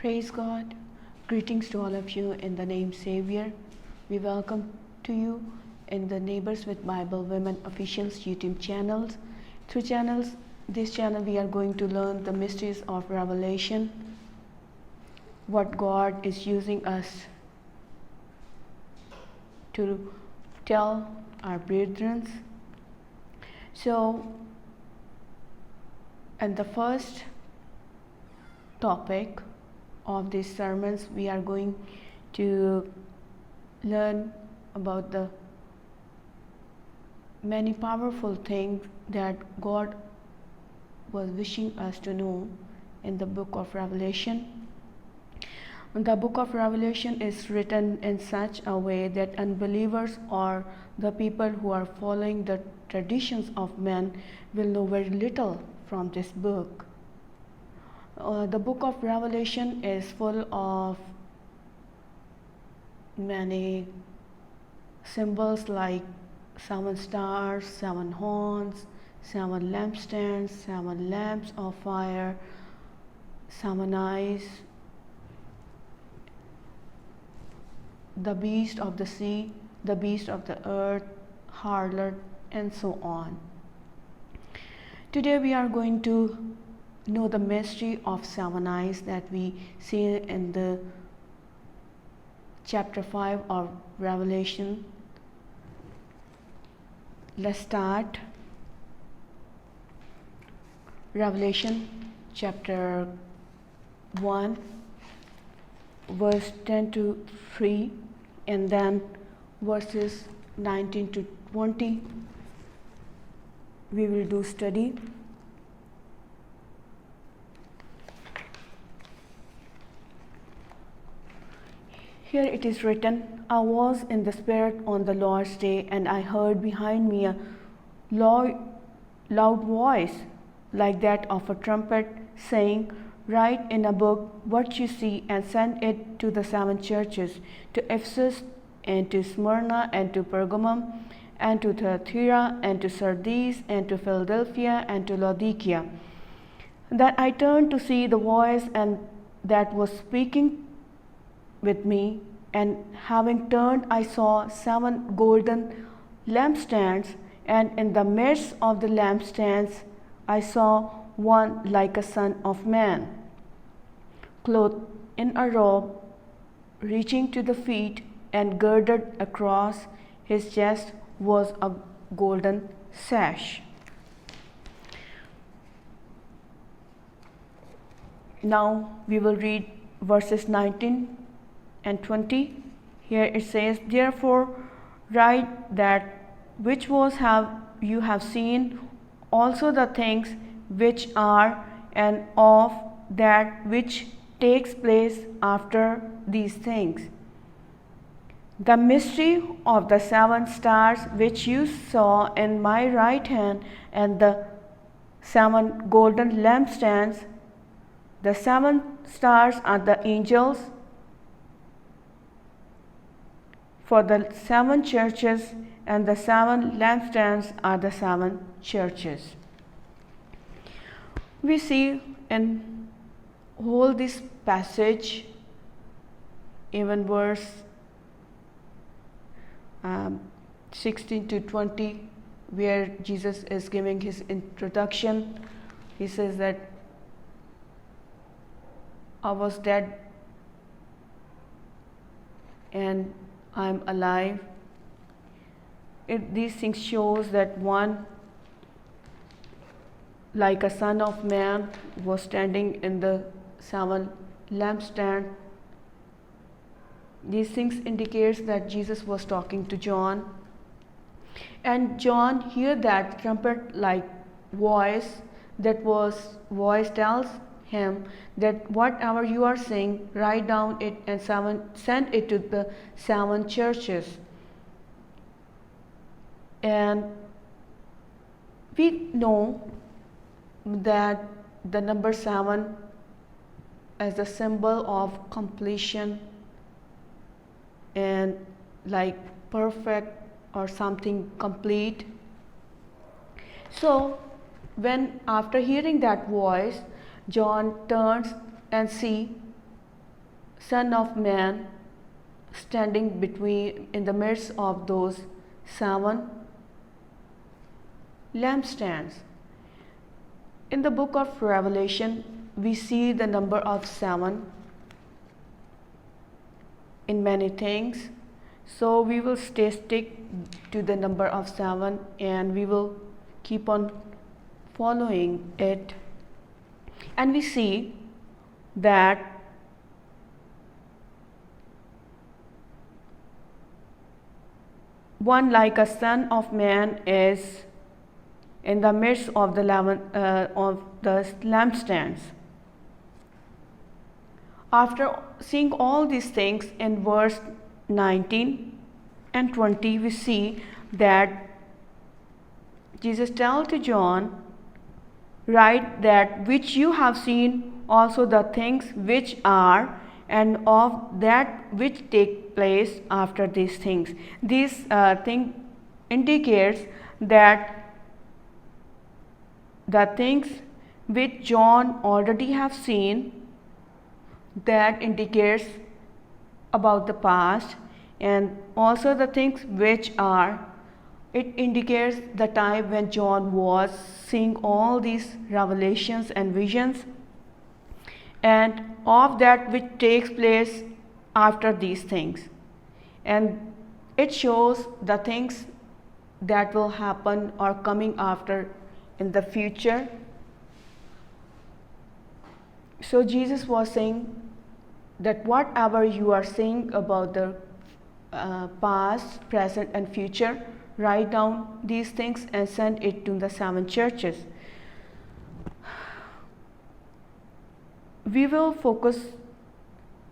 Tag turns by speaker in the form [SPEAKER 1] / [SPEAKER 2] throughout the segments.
[SPEAKER 1] Praise God. Greetings to all of you in the name Savior. We welcome to you in the Neighbors with Bible Women Officials YouTube channels. Through this channel we are going to learn the mysteries of Revelation, what God is using us to tell our brethren. So, and the first topic of these sermons, we are going to learn about the many powerful things that God was wishing us to know in the book of Revelation. The book of Revelation is written in such a way that unbelievers or the people who are following the traditions of men will know very little from this book. The book of Revelation is full of many symbols like 7 stars, 7 horns, 7 lampstands, 7 lamps of fire, 7 eyes, the beast of the sea, the beast of the earth, harlot, and so on. Today we are going to know the mystery of 7 eyes that we see in the chapter 5 of Revelation. Let's start. Revelation chapter 1 verse 10 to 3 and then verses 19 to 20 we will do study. Here it is written, I was in the Spirit on the Lord's day, and I heard behind me a loud voice like that of a trumpet, saying, Write in a book what you see and send it to the 7 churches, to Ephesus, and to Smyrna, and to Pergamum, and to Thyatira, and to Sardis, and to Philadelphia, and to Laodicea. That I turned to see the voice and that was speaking with me, and having turned I saw 7 golden lampstands, and in the midst of the lampstands I saw one like a son of man, clothed in a robe reaching to the feet, and girded across his chest was a golden sash. Now we will read verses 19 and 20. Here it says, Therefore write that which was you have seen, also the things which are, and of that which takes place after these things. The mystery of the 7 stars which you saw in my right hand, and the 7 golden lampstands. The 7 stars are the angels for the 7 churches, and the 7 lampstands are the 7 churches. We see in whole this passage, even verse 16 to 20, where Jesus is giving his introduction. He says that I was dead and I'm alive. These things shows that one like a son of man was standing in the 7 lampstand. These things indicates that Jesus was talking to John, and John heard that trumpet like voice. Voice tells him that whatever you are saying, write down it and send it to the 7 churches. And we know that the number 7 as a symbol of completion and like perfect or something complete. So when after hearing that voice, John turns and see Son of Man standing in the midst of those 7 lampstands. In the book of Revelation, we see the number of 7 in many things. So we will stick to the number of 7 and we will keep on following it. And we see that one like a son of man is in the midst of the lampstands. After seeing all these things in verse 19 and 20, we see that Jesus tells to John, write that which you have seen, also the things which are, and of that which take place after these things. This thing indicates that the things which John already have seen, that indicates about the past, and also the things which are, it indicates the time when John was seeing all these revelations and visions, and of that which takes place after these things. And it shows the things that will happen or coming after in the future. So Jesus was saying that whatever you are saying about the past, present and future, write down these things and send it to the 7 churches. We will focus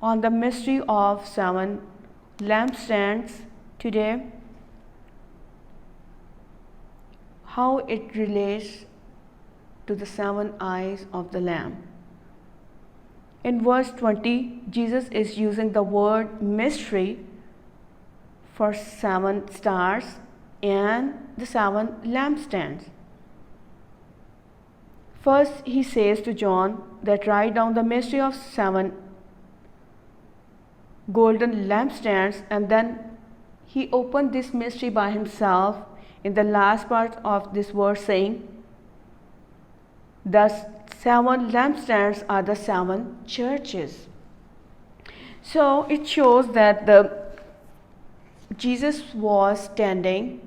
[SPEAKER 1] on the mystery of 7 lampstands today, how it relates to the 7 eyes of the Lamb. In verse 20, Jesus is using the word mystery for 7 stars and the 7 lampstands. First, he says to John that write down the mystery of 7 golden lampstands, and then he opened this mystery by himself in the last part of this verse, saying, the 7 lampstands are the 7 churches. So it shows that Jesus was standing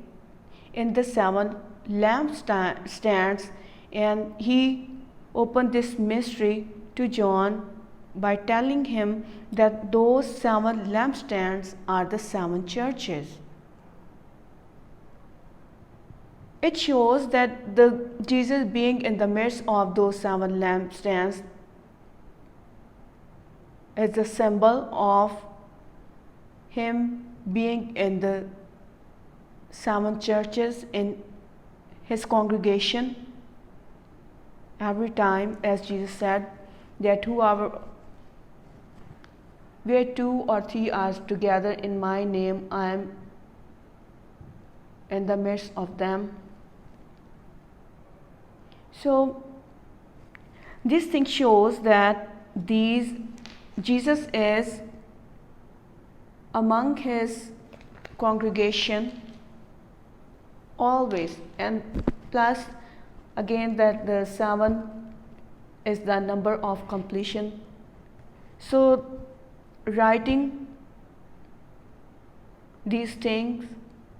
[SPEAKER 1] in the 7 lampstands, and he opened this mystery to John by telling him that those 7 lampstands are the 7 churches. It shows that Jesus being in the midst of those 7 lampstands is a symbol of him being in the 7 churches in his congregation. Every time, as Jesus said, that where 2 or 3 are together in my name, I am in the midst of them. So this thing shows that Jesus is among his congregation always, and plus again that the 7 is the number of completion. So writing these things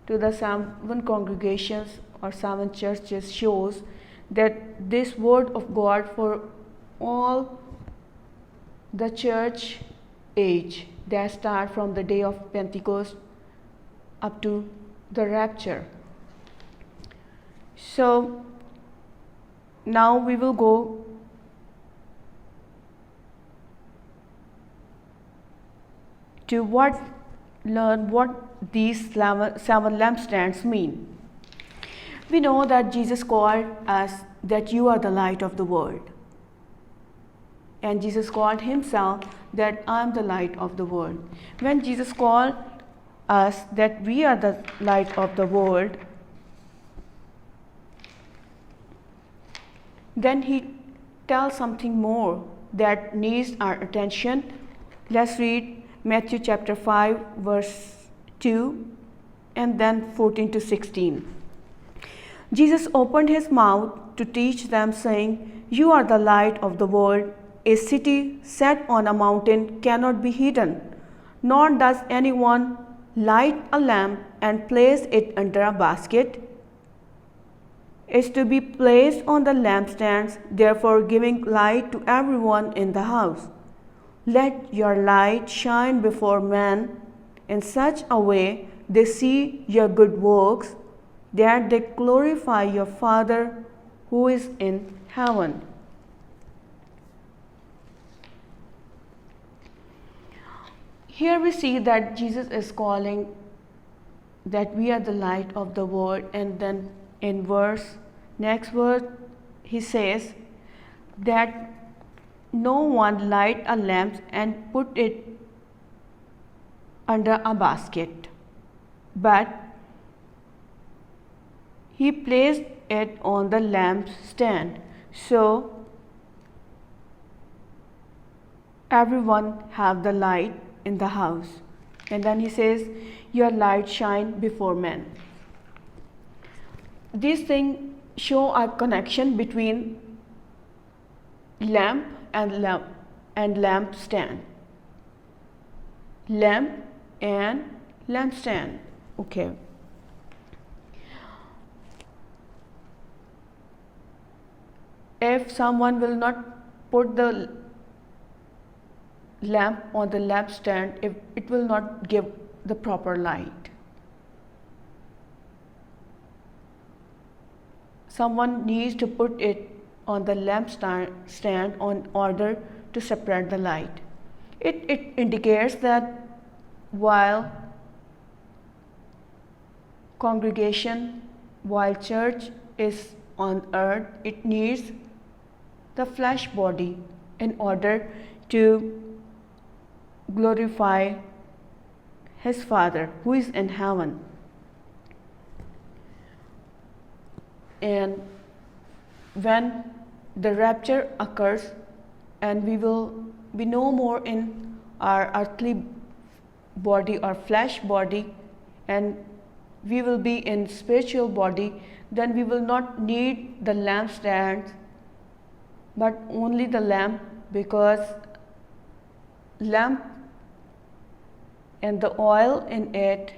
[SPEAKER 1] to the 7 congregations or 7 churches shows that this word of God for all the church age that start from the day of Pentecost up to the rapture. So now we will go to learn what these 7 lampstands mean. We know that Jesus called us that you are the light of the world. And Jesus called himself that I am the light of the world. When Jesus called us that we are the light of the world, then he tells something more that needs our attention Let's read Matthew chapter 5, verse 2 and then 14 to 16. Jesus opened his mouth to teach them, saying, "You are the light of the world. A city set on a mountain cannot be hidden, nor does anyone light a lamp and place it under a basket. Is to be placed on the lampstands, therefore giving light to everyone in the house. Let your light shine before men in such a way they see your good works, that they glorify your Father who is in heaven." Here we see that Jesus is calling that we are the light of the world, and then in next verse he says that no one light a lamp and put it under a basket, but he placed it on the lampstand, so everyone have the light in the house. And then he says, "Your light shine before men." These things show a connection between lamp and lampstand. Lamp and lampstand. Okay. If someone will not put the lamp on the lampstand, it will not give the proper light. Someone needs to put it on the lampstand in order to separate the light. It indicates that while church is on earth, it needs the flesh body in order to glorify his Father who is in heaven. And when the rapture occurs and we will be no more in our earthly body or flesh body, and we will be in spiritual body, then we will not need the lampstands but only the lamp, because lamp and the oil in it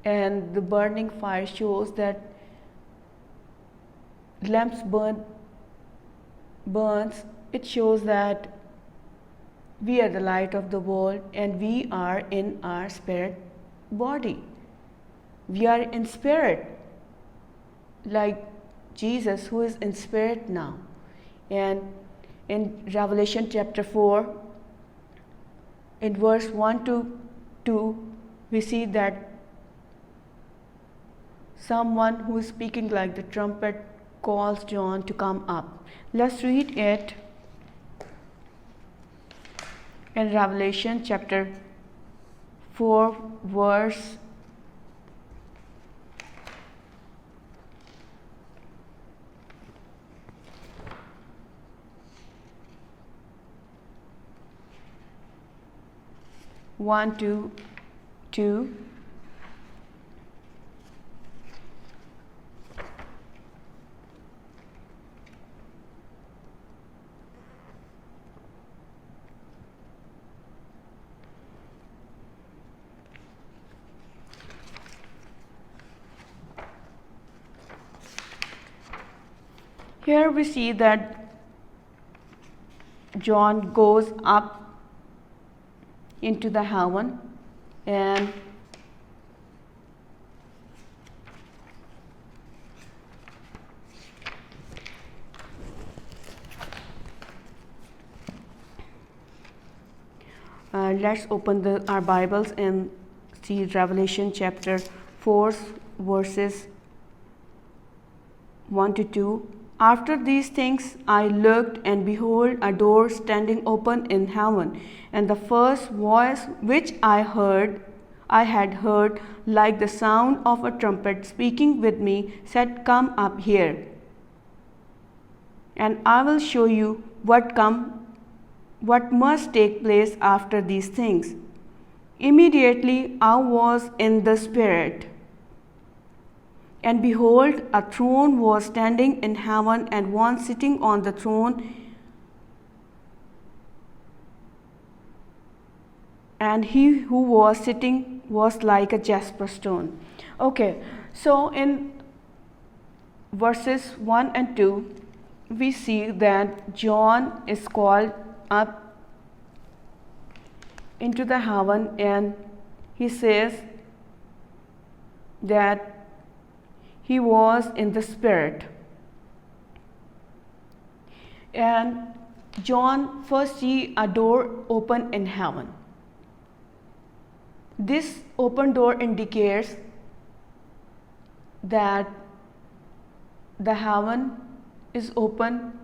[SPEAKER 1] and the burning fire shows that lamps burns. It shows that we are the light of the world and we are in our spirit body. We are in spirit like Jesus, who is in spirit now. And in Revelation chapter 4, in verse 1 to 2, we see that someone who is speaking like the trumpet calls John to come up. Let's read it in Revelation chapter 4, verse 1 to 2. Here we see that John goes up into the heaven, and let's open our Bibles and see Revelation chapter 4, verses 1 to 2. After these things I looked, and behold, a door standing open in heaven, and the first voice which I had heard like the sound of a trumpet speaking with me, said, "Come up here, and I will show you what what must take place after these things. Immediately I was in the Spirit, and behold, a throne was standing in heaven, and one sitting on the throne. And he who was sitting was like a jasper stone. Okay, so in verses 1 and 2, we see that John is called up into the heaven, and he says that he was in the Spirit. And John first see a door open in heaven. This open door indicates that the heaven is open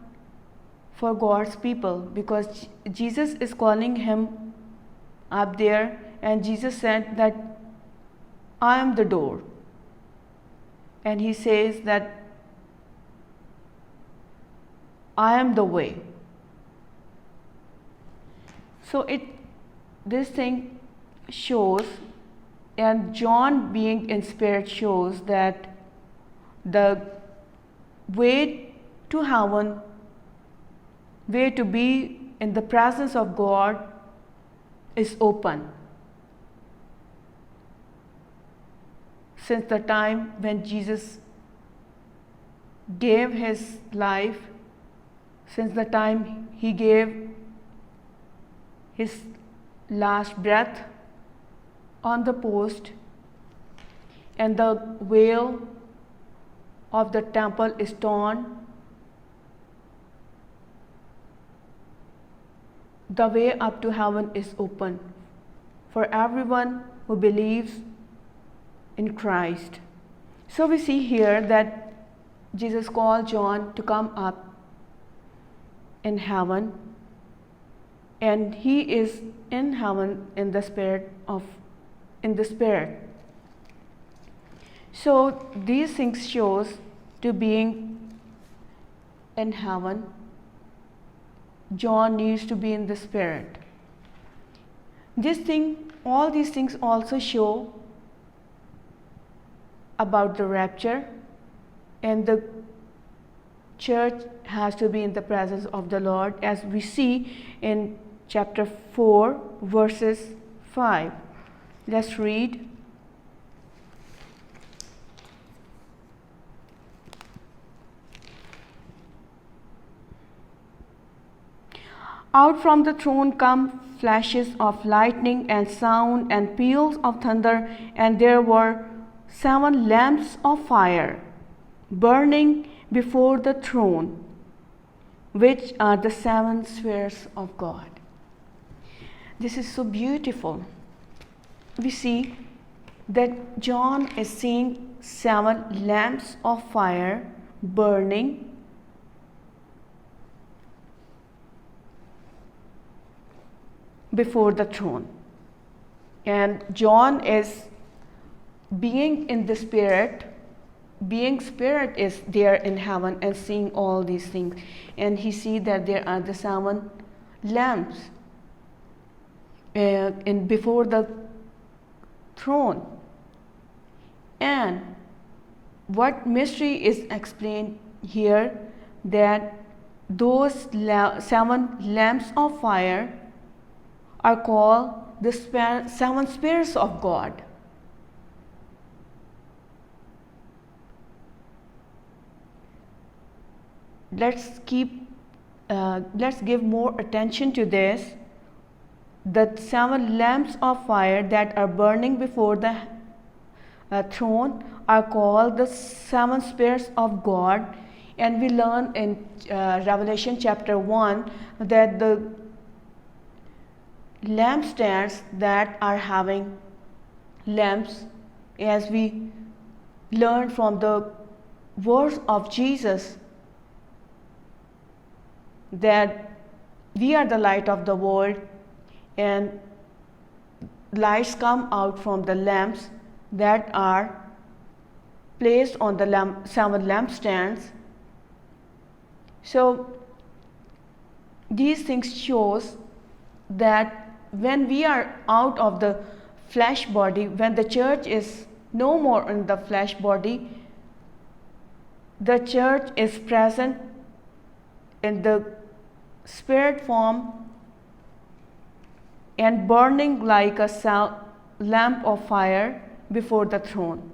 [SPEAKER 1] for God's people, because Jesus is calling him up there, and Jesus said that I am the door. And he says that I am the way. So this thing shows, and John being in Spirit shows that the way to heaven, way to be in the presence of God, is open. Since the time when Jesus gave his life, since the time he gave his last breath on the post, and the veil of the temple is torn, the way up to heaven is open for everyone who believes in Christ. So we see here that Jesus called John to come up in heaven, and he is in heaven in the Spirit. So these things shows to being in heaven, John needs to be in the Spirit. All these things also show about the rapture, and the church has to be in the presence of the Lord, as we see in chapter 4 verses 5. Let's read. Out from the throne come flashes of lightning and sound and peals of thunder, and there were 7 lamps of fire burning before the throne, which are the 7 spheres of God. This is so beautiful. We see that John is seeing 7 lamps of fire burning before the throne, and John is being in the Spirit. Being Spirit is there in heaven and seeing all these things, and he sees that there are the 7 lamps in before the throne. And what mystery is explained here, that those 7 lamps of fire are called the 7 spheres of God. Let's give more attention to this. The 7 lamps of fire that are burning before the throne are called the 7 spheres of God, and we learn in Revelation chapter 1 that the lampstands that are having lamps, as we learn from the words of Jesus, that we are the light of the world, and lights come out from the lamps that are placed on the 7 lampstands. So these things shows that when we are out of the flesh body, when the church is no more in the flesh body, the church is present in the spirit form and burning like a lamp of fire before the throne.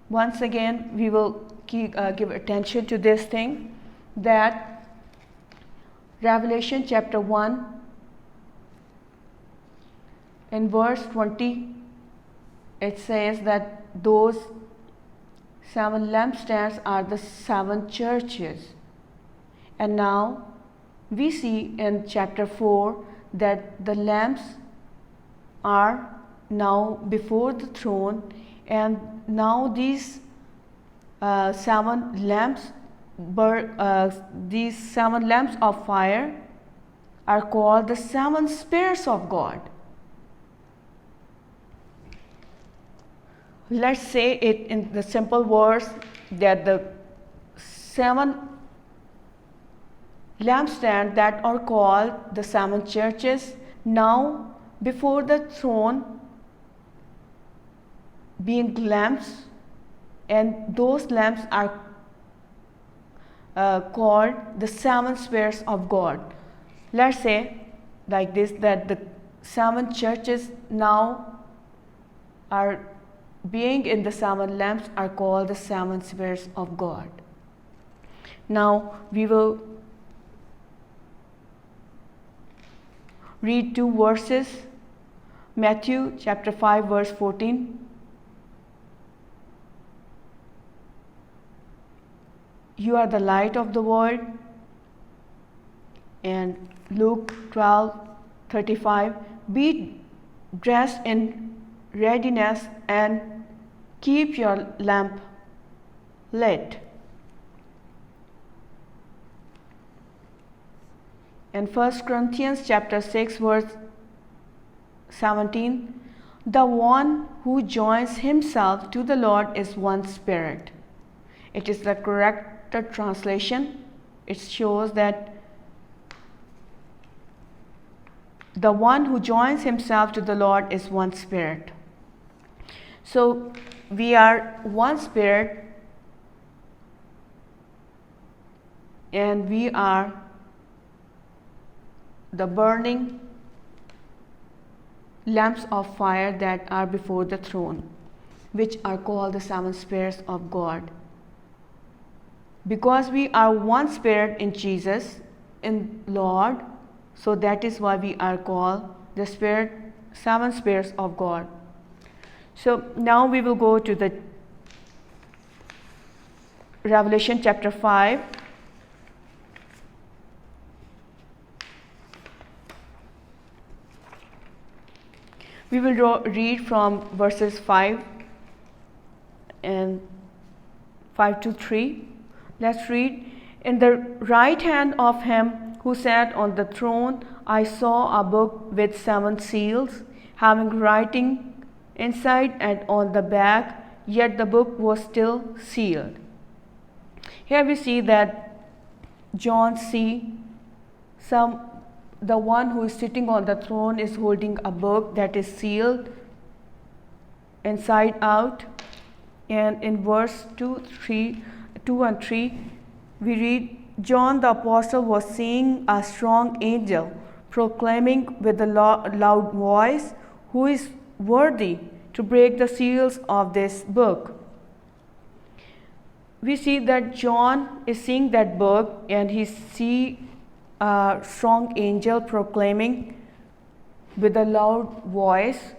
[SPEAKER 1] Once again, we will give attention to this thing, that Revelation chapter 1 in verse 20, it says that those 7 lampstands are the 7 churches. And now we see in chapter 4 that the lamps are now before the throne, and now these 7 lamps these 7 lamps of fire are called the 7 spirits of God. Let's say it in the simple words that the 7 lampstands that are called the 7 churches now before the throne being lamps, and those lamps are called the 7 spirits of God. Let's say like this, that the 7 churches now are being in the 7 lamps are called the 7 spirits of God. Now we will read 2 verses. Matthew chapter 5 verse 14. You are the light of the world. And Luke 12:35. Be dressed in readiness and keep your lamp lit. In 1 Corinthians chapter 6 verse 17, the one who joins himself to the Lord is one spirit. It is the correct translation. It shows that the one who joins himself to the Lord is one spirit. So we are one spirit, and we are the burning lamps of fire that are before the throne, which are called the 7 spirits of God. Because we are one spirit in Jesus, in Lord, so that is why we are called the 7 spirits of God. So now we will go to the Revelation chapter 5. We will read from verses 5 and 5 to 3. Let's read. In the right hand of him who sat on the throne, I saw a book with 7 seals, having writing inside and on the back, yet the book was still sealed. Here we see that John see the one who is sitting on the throne is holding a book that is sealed inside out. And in verse 2 and 3, we read, John the apostle was seeing a strong angel proclaiming with a loud voice, who is worthy to break the seals of this book. We see that John is seeing that book, and he see a strong angel proclaiming with a loud voice,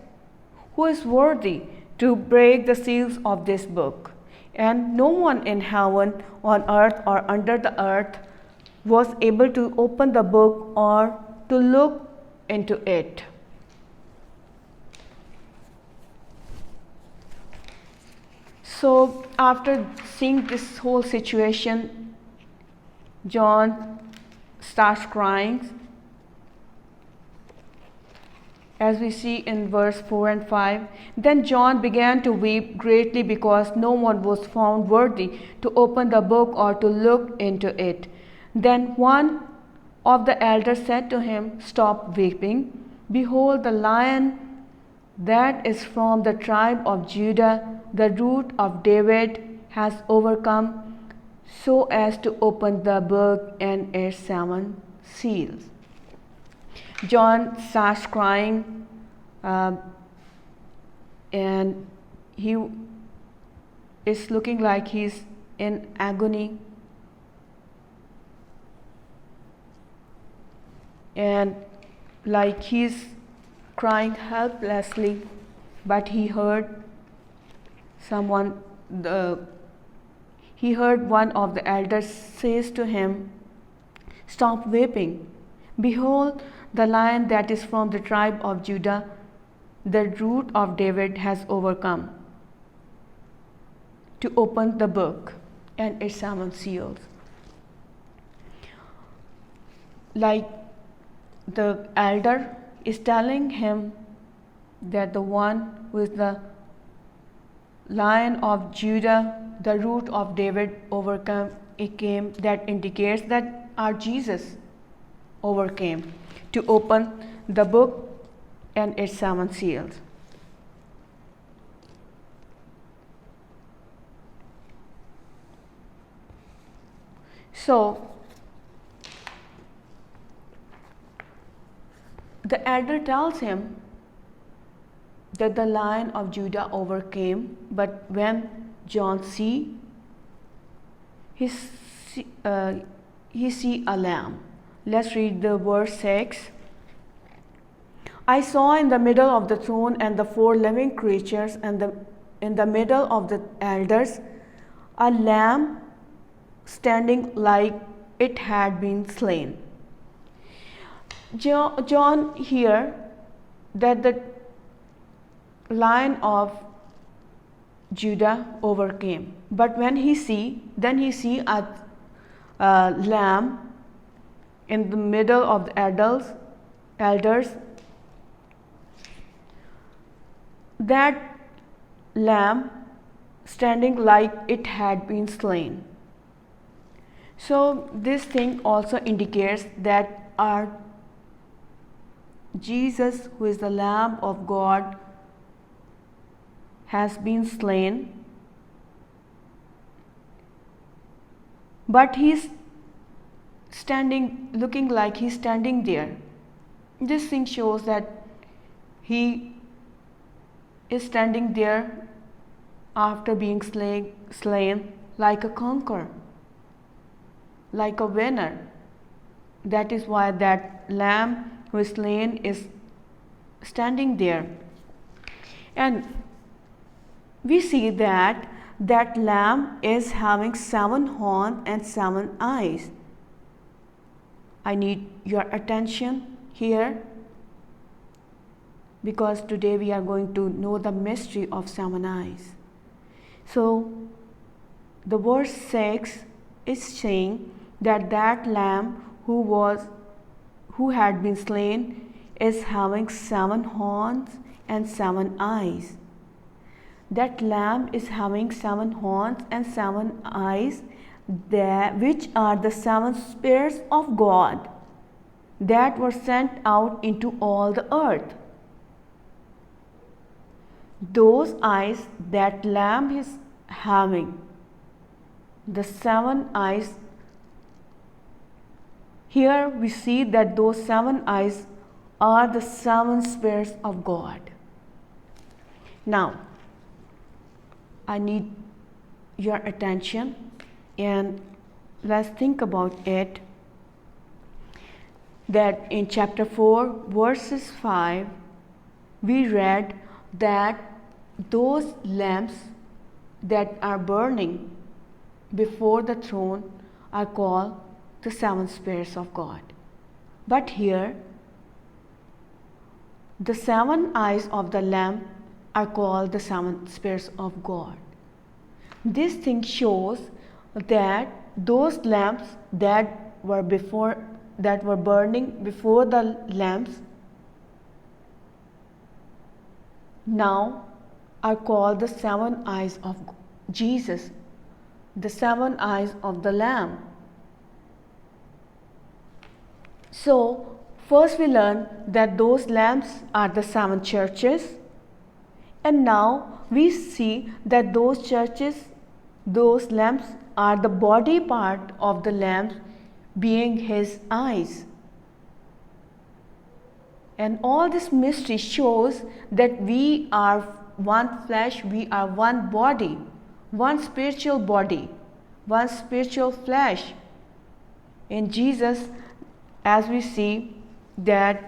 [SPEAKER 1] who is worthy to break the seals of this book. And no one in heaven, on earth, or under the earth was able to open the book or to look into it. So after seeing this whole situation, John starts crying, as we see in verse 4 and 5. Then John began to weep greatly because no one was found worthy to open the book or to look into it. Then one of the elders said to him, "Stop weeping. Behold, the Lion that is from the tribe of Judah, the root of David, has overcome so as to open the book and its 7 seals." John starts crying, and he is looking like he's in agony. And like he's crying helplessly, but he heard one of the elders says to him, "Stop weeping. Behold, the Lion that is from the tribe of Judah, the root of David, has overcome to open the book and its 7 seals." Like the elder is telling him that the one who is the Lion of Judah, the root of David, overcame, that indicates that our Jesus overcame to open the book and its 7 seals. So the elder tells him that the Lion of Judah overcame, but when John he see a lamb. Let's read the verse 6. "I saw in the middle of the throne and the 4 living creatures and in the middle of the elders a lamb standing like it had been slain." John hear that the Lion of Judah overcame, but when he see a lamb in the middle of the elders. That lamb standing like it had been slain. So this thing also indicates that our Jesus, who is the Lamb of God, has been slain, but he's looking like he's standing there. This thing shows that he is standing there after being slain like a conqueror, like a winner. That is why that lamb who is slain is standing there. And we see that lamb is having 7 horns and 7 eyes. I need your attention here, because today we are going to know the mystery of 7 eyes. So the verse 6 is saying that lamb who had been slain is having 7 horns and 7 eyes. That lamb is having 7 horns and 7 eyes, which are the 7 spirits of God that were sent out into all the earth. Those eyes that lamb is having, the 7 eyes, here we see that those 7 eyes are the 7 spirits of God. Now, I need your attention and let's think about it. That in chapter 4 verses 5 we read that those lamps that are burning before the throne are called the 7 spirits of God. But here the 7 eyes of the lamb are called the 7 spirits of God. This thing shows that those lamps that were burning before the lamps now are called the 7 eyes of Jesus, the 7 eyes of the Lamb. So first we learn that those lamps are the 7 churches, and now we see that those churches, those lamps are the body part of the lamps, being his eyes. And all this mystery shows that we are one flesh, we are one body, one spiritual body, one spiritual flesh. In Jesus, as we see that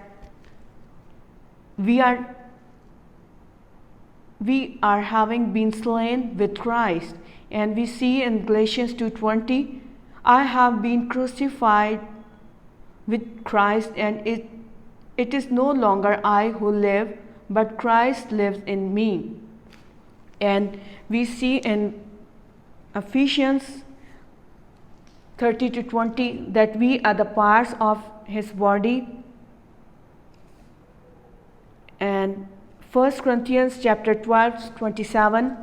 [SPEAKER 1] we are having been slain with Christ, and we see in Galatians 2:20, I have been crucified with Christ, and it is no longer I who live, but Christ lives in me. And we see in Ephesians 30-20 that we are the parts of his body. And 1 Corinthians chapter 12:27,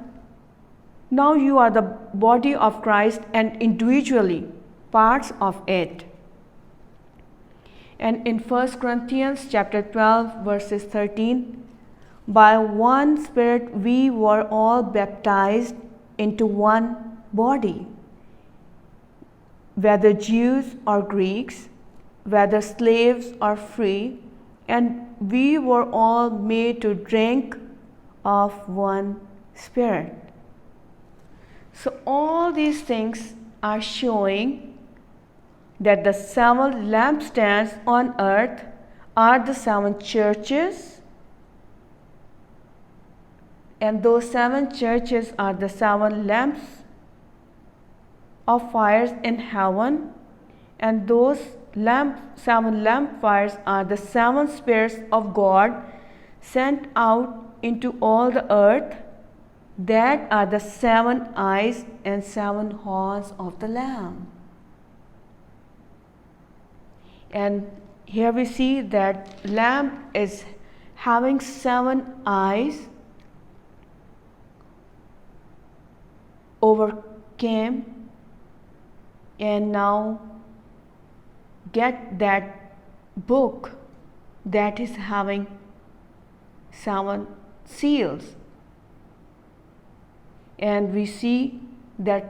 [SPEAKER 1] now you are the body of Christ and individually parts of it. And in 1 Corinthians chapter 12 verses 13, by one Spirit we were all baptized into one body, whether Jews or Greeks, whether slaves or free, and we were all made to drink of one Spirit. So all these things are showing that the 7 lampstands on earth are the 7 churches, and those 7 churches are the 7 lamps of fires in heaven, and those 7 lamp fires are the 7 spirits of God sent out into all the earth, that are the 7 eyes and 7 horns of the Lamb. And here we see that lamb is having 7 eyes, overcame, and now get that book that is having 7 seals. And we see that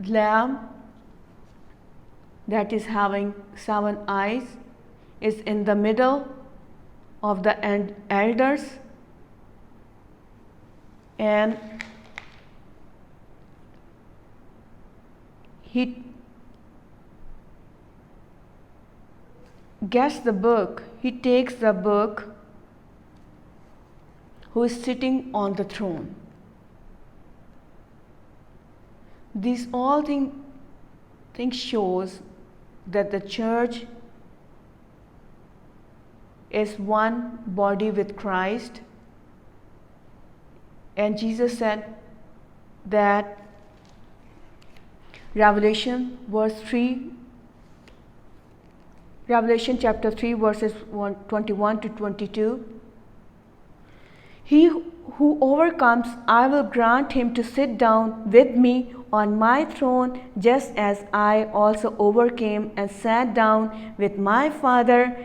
[SPEAKER 1] lamb that is having 7 eyes is in the middle of the elders, and he gets the book, he takes the book, who is sitting on the throne. These all things shows that the church is one body with Christ. And Jesus said that Revelation chapter 3 verses 21-22, he who overcomes, I will grant him to sit down with me on my throne, just as I also overcame and sat down with my Father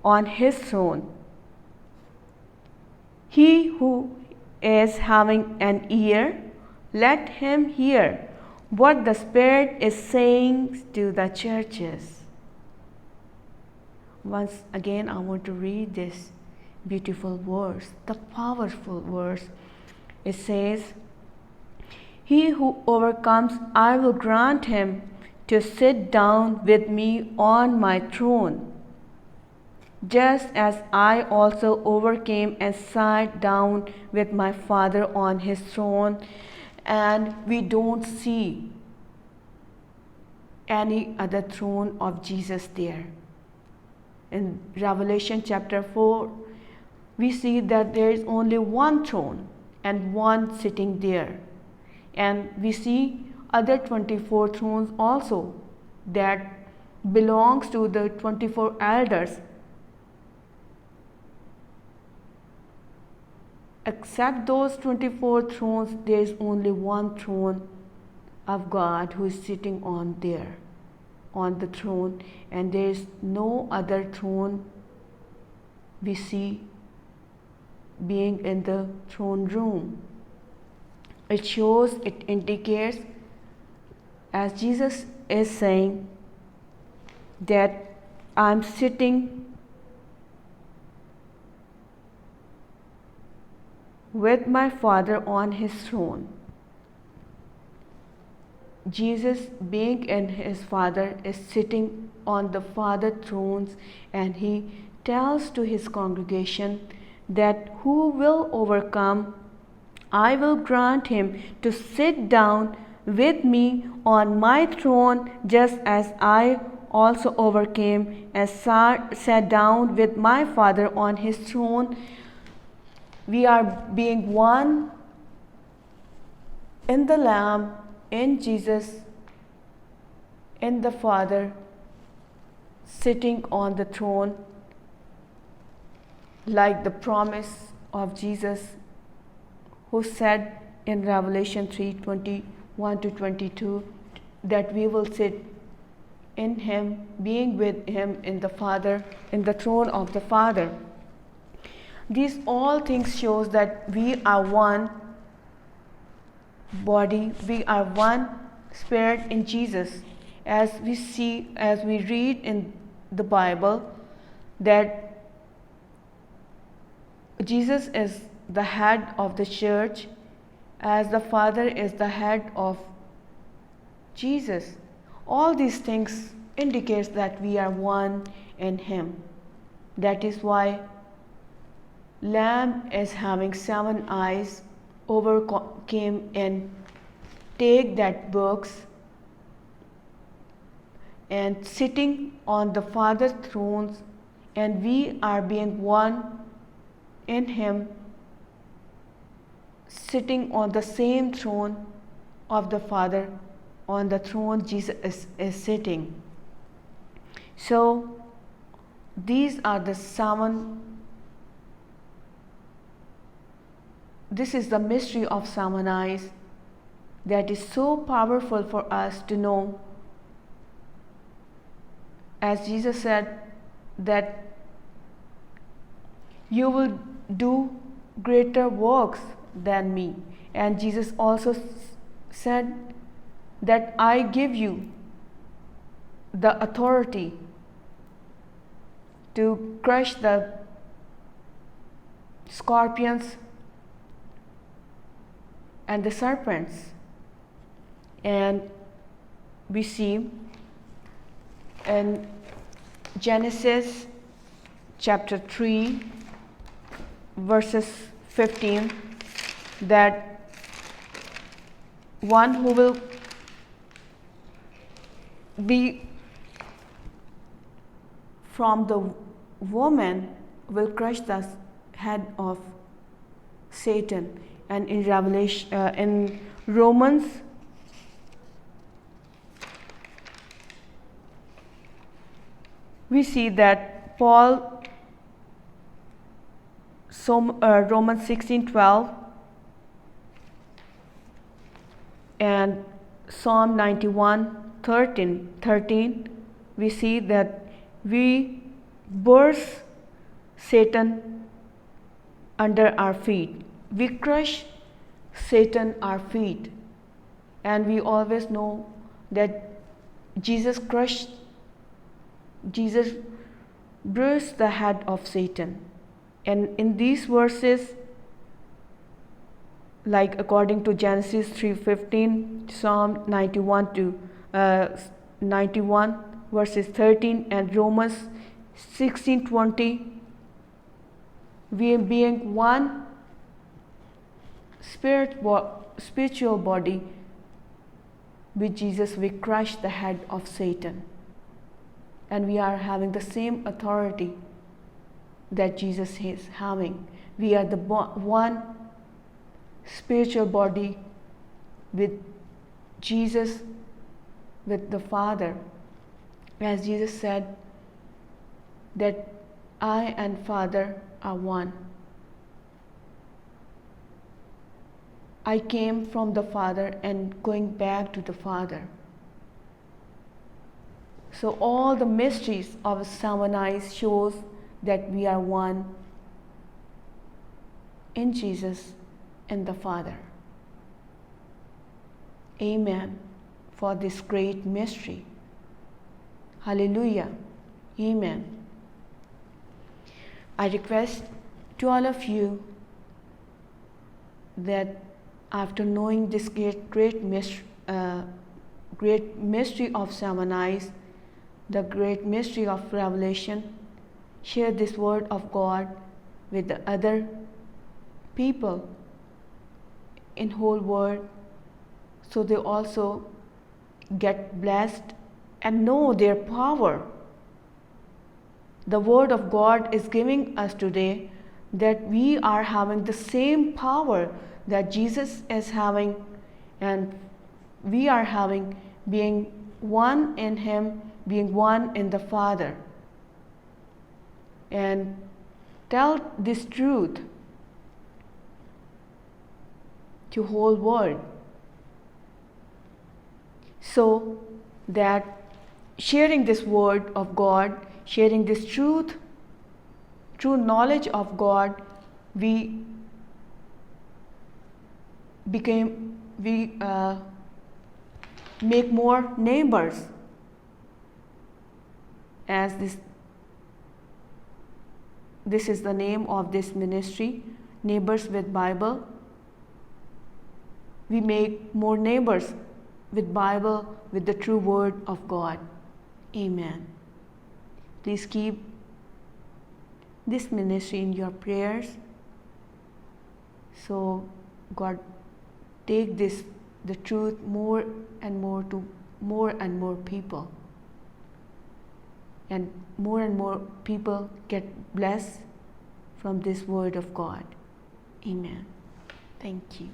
[SPEAKER 1] on his throne. He who is having an ear, let him hear what the Spirit is saying to the churches. Once again, I want to read this beautiful verse, the powerful verse. It says, he who overcomes, I will grant him to sit down with me on my throne, just as I also overcame and sat down with my Father on his throne. And we don't see any other throne of Jesus there. In Revelation chapter 4, we see that there is only one throne and one sitting there. And we see other 24 thrones also that belongs to the 24 elders. Except those 24 thrones, there is only one throne of God who is sitting on there. on the throne, and there is no other throne we see being in the throne room. It shows, it indicates, as Jesus is saying, that I'm sitting with my Father on his throne. Jesus, being in his Father, is sitting on the Father thrones, and he tells to his congregation that who will overcome, I will grant him to sit down with me on my throne, just as I also overcame and sat down with my Father on his throne. We are being one in the Lamb, in Jesus, in the Father, sitting on the throne, like the promise of Jesus, who said in Revelation 3:21-22 that we will sit in him, being with him in the Father, in the throne of the Father. These all things shows that we are one body, we are one spirit in Jesus. As we see, as we read in the Bible, that Jesus is the head of the church, as the Father is the head of Jesus. All these things indicates that we are one in him. That is why Lamb is having 7 eyes, overcame and take that books, and sitting on the Father's thrones, and we are being one in him, sitting on the same throne of the Father. On the throne Jesus is sitting. So these are the 7. This is the mystery of 7 eyes that is so powerful for us to know. As Jesus said that you will do greater works than me, and Jesus also said that I give you the authority to crush the scorpions and the serpents. And we see in Genesis chapter 3 verses 15 that one who will be from the woman will crush the head of Satan. And in Revelation, in Romans, we see that Paul, Romans 16:12 and Psalm 91:13, we see that we burst Satan under our feet. We crush Satan our feet, and we always know that Jesus bruised the head of Satan. And in these verses, like according to Genesis 3:15, Psalm 91 verses 13, and Romans 16:20, we being one spiritual body with Jesus, we crush the head of Satan, and we are having the same authority that Jesus is having. We are the one spiritual body with Jesus, with the Father, as Jesus said that I and Father are one. I came from the Father and going back to the Father. So all the mysteries of 7 eyes shows that we are one in Jesus and the Father. Amen for this great mystery. Hallelujah. Amen. I request to all of you that after knowing this great mystery of 7 eyes, the great mystery of revelation, share this word of God with the other people in whole world, so they also get blessed and know their power. The word of God is giving us today that we are having the same power that Jesus is having, and we are having, being one in Him, being one in the Father. And tell this truth to whole world, so that sharing this word of God, sharing this truth, true knowledge of God, we make more neighbors, as this is the name of this ministry, Neighbors with Bible. We make more neighbors with Bible, with the true word of God. Amen. Please keep this ministry in your prayers, so God take the truth more and more to more and more people, and more people get blessed from this word of God. Amen. Thank you.